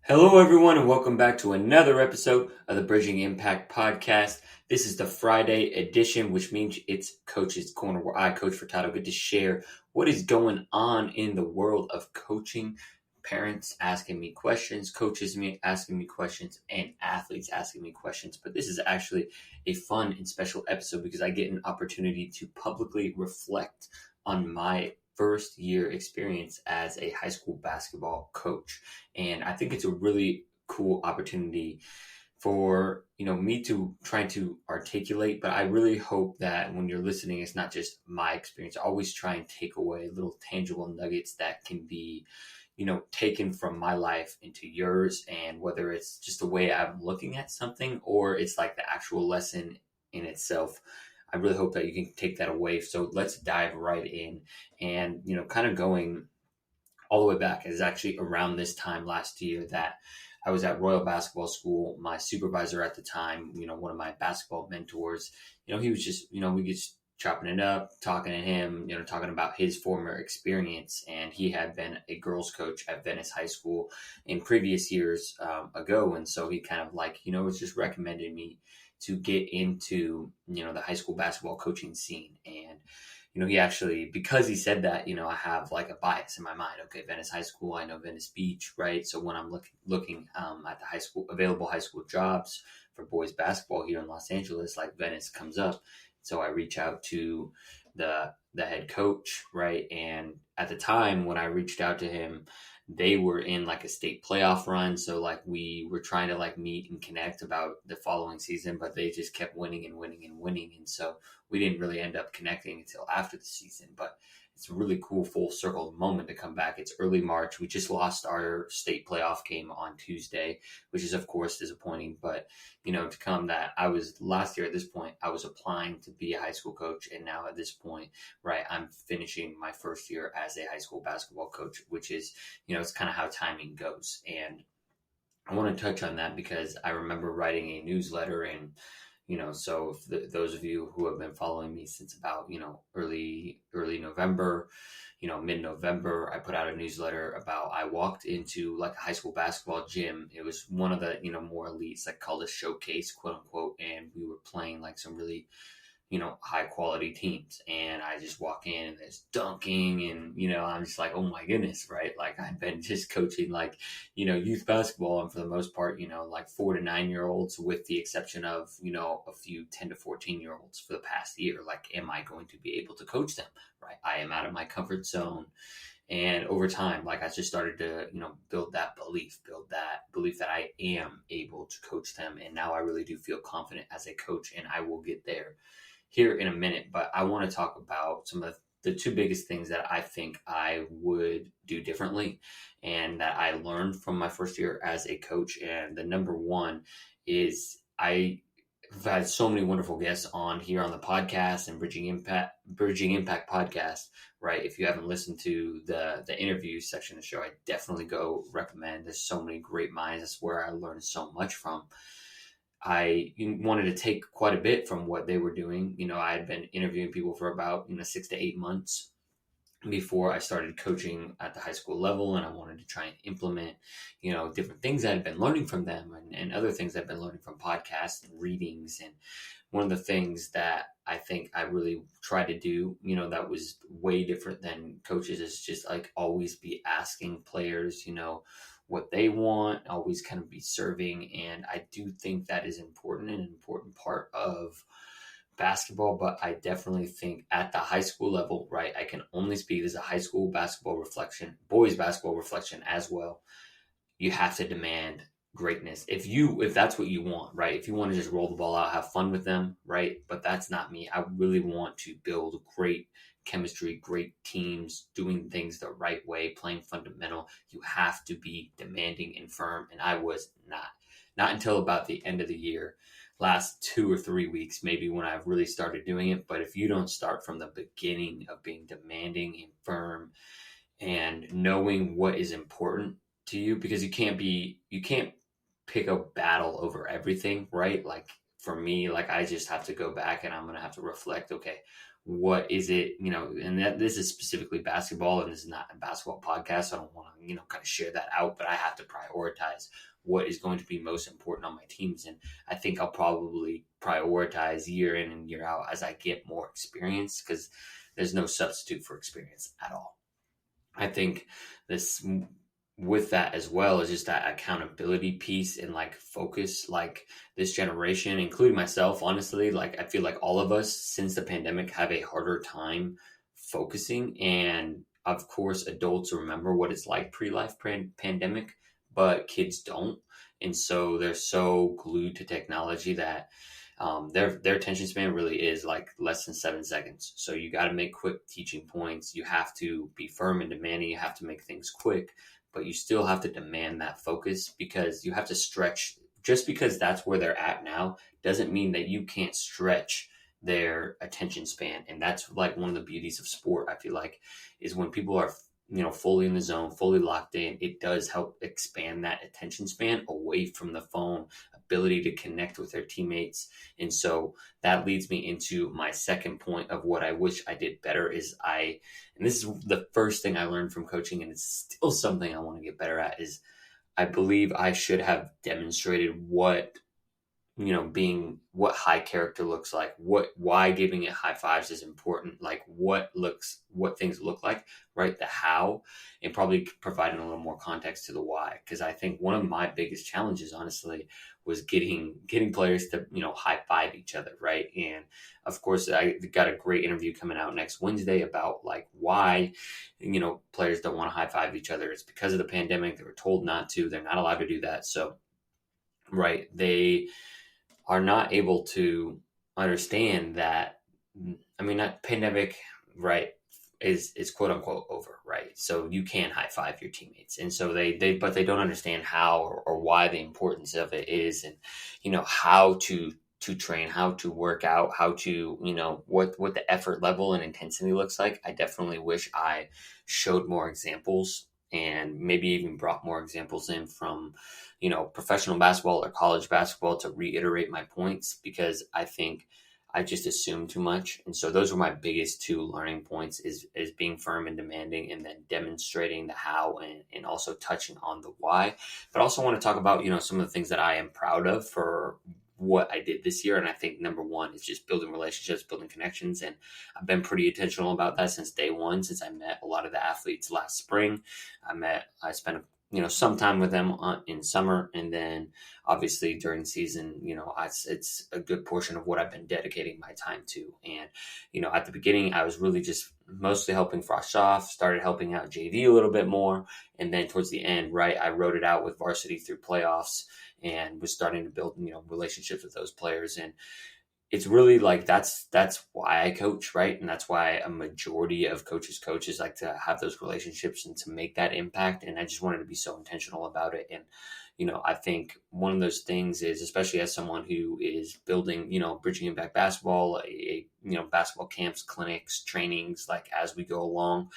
Hello, everyone, and welcome back to another episode of the Bridging Impact Podcast. This is the Friday edition, which means it's Coach's Corner, where I, Coach Furtado, get to share what is going on in the world of coaching. Parents asking me questions, coaches asking me questions, and athletes asking me questions. But this is actually a fun and special episode because I get an opportunity to publicly reflect on my first year experience as a high school basketball coach. And I think it's a really cool opportunity for me to try to articulate, but I really hope that when you're listening, it's not just my experience. I always try and take away little tangible nuggets that can be taken from my life into yours, and whether it's just the way I'm looking at something or it's like the actual lesson in itself, I really hope that you can take that away. So let's dive right in. And kind of going all the way back, is actually around this time last year that I was at Royal Basketball School. My supervisor at the time, one of my basketball mentors, he was just, we just chopping it up, talking to him, talking about his former experience. And he had been a girls coach at Venice High School in previous years ago. And so he kind of was just recommended me to get into, the high school basketball coaching scene. And he actually, because he said that, I have like a bias in my mind. Okay, Venice High School, I know Venice Beach, right? So when I'm looking at the available high school jobs for boys basketball here in Los Angeles, like Venice comes up. So I reach out to the head coach, right? And at the time when I reached out to him, they were in like a state playoff run. So like we were trying to like meet and connect about the following season, but they just kept winning and winning and winning. And so we didn't really end up connecting until after the season. But it's a really cool full circle moment to come back. It's early March. We just lost our state playoff game on Tuesday, which is of course disappointing. But to come that I was last year at this point, I was applying to be a high school coach, and now at this point, right, I'm finishing my first year as a high school basketball coach, which is it's kind of how timing goes. And I want to touch on that because I remember writing a newsletter, and so those of you who have been following me since about early November, mid-November, I put out a newsletter about, I walked into like a high school basketball gym. It was one of the more elites, like called a showcase, quote unquote, and we were playing like some really high quality teams. And I just walk in and there's dunking, and, I'm just like, oh my goodness, right? Like I've been just coaching like, youth basketball, and for the most part, like 4 to 9 year olds, with the exception of, a few 10 to 14 year olds for the past year. Like, am I going to be able to coach them? Right. I am out of my comfort zone. And over time, like I just started to, build that belief that I am able to coach them. And now I really do feel confident as a coach, and I will get there here in a minute. But I want to talk about some of the two biggest things that I think I would do differently and that I learned from my first year as a coach. And the number one is, I've had so many wonderful guests on here on the podcast and Bridging Impact podcast, right? If you haven't listened to the interview section of the show, I definitely go recommend. There's so many great minds. That's where I learned so much from. I wanted to take quite a bit from what they were doing. I had been interviewing people for about 6 to 8 months before I started coaching at the high school level, and I wanted to try and implement, different things I had been learning from them, and other things I've been learning from podcasts and readings. And one of the things that I think I really try to do, that was way different than coaches, is just like always be asking players, what they want, always kind of be serving. And I do think that is important and an important part of basketball. But I definitely think at the high school level, right, I can only speak as a high school basketball reflection, boys basketball reflection as well. You have to demand greatness. If that's what you want, right? If you want to just roll the ball out, have fun with them, right? But that's not me. I really want to build great chemistry, great teams, doing things the right way, playing fundamental. You have to be demanding and firm. And I was not until about the end of the year, last 2 or 3 weeks, maybe, when I've really started doing it. But if you don't start from the beginning of being demanding and firm and knowing what is important to you, because you can't pick a battle over everything, right? Like for me, like I just have to go back and I'm going to have to reflect, okay, what is it, and that this is specifically basketball and this is not a basketball podcast. So I don't want to, kind of share that out, but I have to prioritize what is going to be most important on my teams. And I think I'll probably prioritize year in and year out as I get more experience, because there's no substitute for experience at all. I think this with that as well is just that accountability piece and like focus. Like this generation, including myself, honestly, like I feel like all of us since the pandemic have a harder time focusing. And of course, adults remember what it's like pre-life pandemic, but kids don't. And so they're so glued to technology that their attention span really is like less than 7 seconds. So you got to make quick teaching points. You have to be firm and demanding. You have to make things quick, but you still have to demand that focus, because you have to stretch. Just because that's where they're at now doesn't mean that you can't stretch their attention span. And that's like one of the beauties of sport, I feel like, is when people are fully in the zone, fully locked in, it does help expand that attention span away from the phone, ability to connect with their teammates. And so that leads me into my second point of what I wish I did better is and this is the first thing I learned from coaching, and it's still something I want to get better at, is I believe I should have demonstrated what what high character looks like, why giving it high fives is important, like what things look like, right? The how, and probably providing a little more context to the why. Because I think one of my biggest challenges, honestly, was getting players to, high five each other, right? And of course, I got a great interview coming out next Wednesday about like why, players don't want to high five each other. It's because of the pandemic. They were told not to. They're not allowed to do that. So, right, they are not able to understand that, that pandemic, right, is quote unquote over, right? So you can high five your teammates. And so but they don't understand how or why the importance of it is, and, how to train, how to work out, how to, what the effort level and intensity looks like. I definitely wish I showed more examples, and maybe even brought more examples in from, professional basketball or college basketball to reiterate my points, because I think I just assumed too much. And so those were my biggest two learning points, is being firm and demanding, and then demonstrating the how, and also touching on the why. But I also want to talk about, some of the things that I am proud of for what I did this year. And I think number one is just building relationships, building connections. And I've been pretty intentional about that since day one, since I met a lot of the athletes last spring. I spent some time with them in summer, and then obviously during season, it's a good portion of what I've been dedicating my time to. And, at the beginning, I was really just mostly helping Frost off, started helping out JV a little bit more. And then towards the end, right, I wrote it out with varsity through playoffs, and was starting to build, relationships with those players. And it's really like, that's why I coach, right? And that's why a majority of coaches like to have those relationships and to make that impact. And I just wanted to be so intentional about it. And, I think one of those things is, especially as someone who is building, bridging impact basketball, basketball camps, clinics, trainings, like as we go along,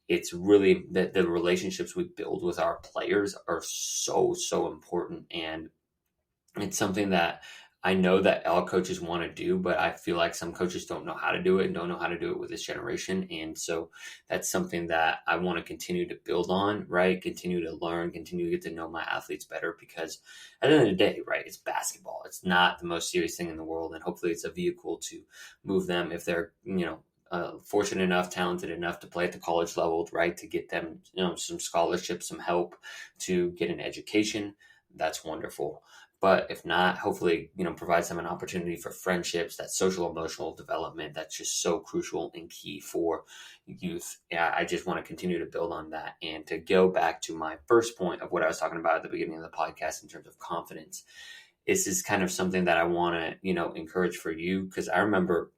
it's really that the relationships we build with our players are so, so important. And it's something that I know that all coaches want to do, but I feel like some coaches don't know how to do it, and don't know how to do it with this generation. And so that's something that I want to continue to build on, right? Continue to learn, continue to get to know my athletes better, because at the end of the day, right, it's basketball. It's not the most serious thing in the world. And hopefully it's a vehicle to move them, if they're, fortunate enough, talented enough to play at the college level, right, to get them, some scholarships, some help to get an education. That's wonderful. But if not, hopefully, provides them an opportunity for friendships, that social emotional development that's just so crucial and key for youth. Yeah, I just want to continue to build on that. And to go back to my first point of what I was talking about at the beginning of the podcast in terms of confidence, this is kind of something that I want to, encourage for you, because I remember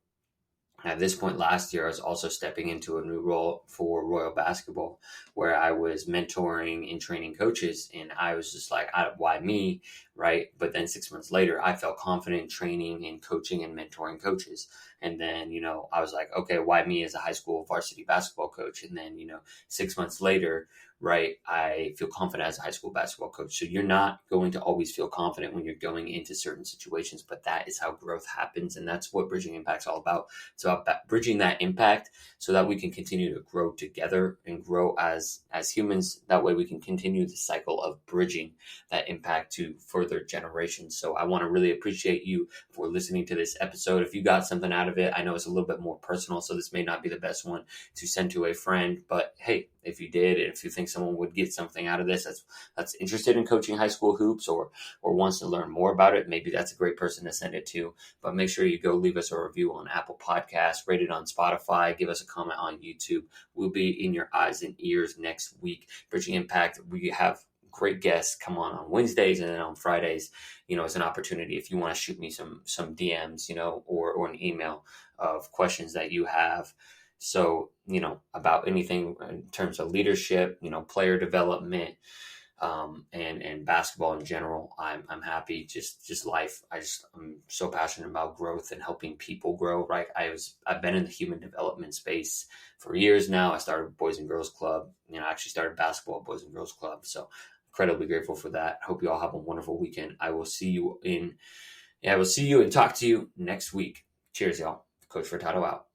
at this point last year, I was also stepping into a new role for Royal Basketball, where I was mentoring and training coaches. And I was just like, why me? right? But then 6 months later, I felt confident training and coaching and mentoring coaches. And then, I was like, okay, why me as a high school varsity basketball coach? And then, 6 months later, right, I feel confident as a high school basketball coach. So you're not going to always feel confident when you're going into certain situations, but that is how growth happens. And that's what Bridging Impact's all about. It's about bridging that impact so that we can continue to grow together and grow as humans. That way we can continue the cycle of bridging that impact to further generations. So I want to really appreciate you for listening to this episode. If you got something out of it, I know it's a little bit more personal, so this may not be the best one to send to a friend, but hey, if you did, if you think someone would get something out of this that's interested in coaching high school hoops or wants to learn more about it, maybe that's a great person to send it to. But make sure you go leave us a review on Apple Podcasts, rate it on Spotify, give us a comment on YouTube. We'll be in your eyes and ears next week. Bridging Impact, we have great guests come on Wednesdays, and then on Fridays, it's an opportunity if you want to shoot me some DMs, or an email of questions that you have. So, about anything in terms of leadership, player development, and basketball in general, I'm happy. Just life. I'm so passionate about growth and helping people grow. Right. I've been in the human development space for years now. I started Boys and Girls Club. I actually started basketball at Boys and Girls Club. So incredibly grateful for that. Hope you all have a wonderful weekend. I will see you and talk to you next week. Cheers, y'all. Coach Furtado out.